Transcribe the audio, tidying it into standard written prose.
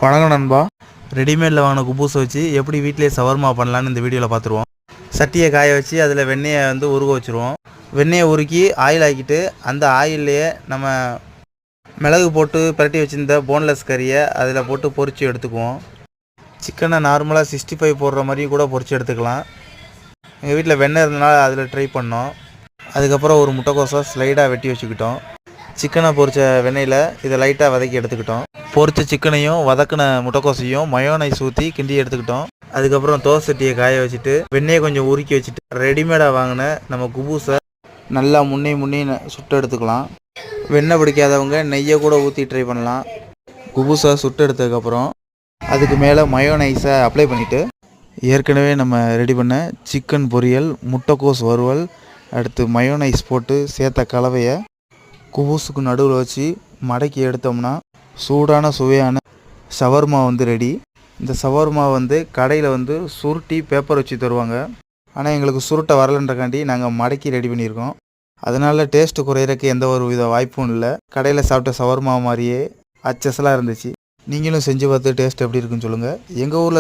வணக்கம் நண்பா. ரெடிமேடில் வாங்கின குபூஸை வச்சு எப்படி வீட்டிலே சவர்மா பண்ணலான்னு இந்த வீடியோவில் பார்த்துருவோம். சட்டியை காய வச்சு அதில் வெண்ணெயை உருக வச்சுருவோம். வெண்ணெயை உருக்கி ஆயில் ஆக்கிட்டு அந்த ஆயில்லையே நம்ம மிளகு போட்டு பிரட்டி வச்சுருந்த போன்லெஸ் கறியை அதில் போட்டு பொரித்து எடுத்துக்குவோம். சிக்கனை நார்மலாக 65 போடுற மாதிரியும் கூட பொரித்து எடுத்துக்கலாம். எங்கள் வீட்டில் வெண்ணெய் இருந்தனால அதில் ட்ரை பண்ணோம். அதுக்கப்புறம் ஒரு முட்டைக்கோஸை ஸ்லைடாக வெட்டி வச்சுக்கிட்டோம். சிக்கனை பொரித்த வெண்ணெயில் இதை லைட்டாக வதக்கி எடுத்துக்கிட்டோம். பொரித்த சிக்கனையும் வதக்கின முட்டைக்கோசையும் மயோனைஸ் ஊற்றி கிண்டி எடுத்துக்கிட்டோம். அதுக்கப்புறம் தோசை சட்டியை காய வச்சுட்டு வெண்ணெயை கொஞ்சம் உருக்கி வச்சுட்டு ரெடிமேடாக வாங்கின நம்ம குபூஸை நல்லா முன்னே சுட்டு எடுத்துக்கலாம். வெண்ணெய் பிடிக்காதவங்க நெய்யை கூட ஊற்றி ட்ரை பண்ணலாம். குபூஸை சுட்டு எடுத்ததுக்கப்புறம் அதுக்கு மேலே மயோனைஸை அப்ளை பண்ணிவிட்டு ஏற்கனவே நம்ம ரெடி பண்ண சிக்கன் பொரியல், முட்டைக்கோஸ் வறுவல், அடுத்து மயோனைஸ் போட்டு சேர்த்த கலவையை குபூஸுக்கு நடுவில் வச்சு மடக்கி எடுத்தோம்னா சூடான சுவையான ஷவர்மா ரெடி. இந்த ஷவர்மா கடையில் சுருட்டி பேப்பர் வச்சு தருவாங்க. ஆனால் எங்களுக்கு சுருட்டை வரலன்றக்காண்டி நாங்கள் மடக்கி ரெடி பண்ணியிருக்கோம். அதனால் டேஸ்ட்டு குறையிறதுக்கு எந்த ஒரு வித வாய்ப்பும் இல்லை. கடையில் சாப்பிட்ட ஷவர்மா மாதிரியே அச்சஸலாக இருந்துச்சு. நீங்களும் செஞ்சு பார்த்து டேஸ்ட் எப்படி இருக்குன்னு சொல்லுங்கள். எங்கள் ஊரில்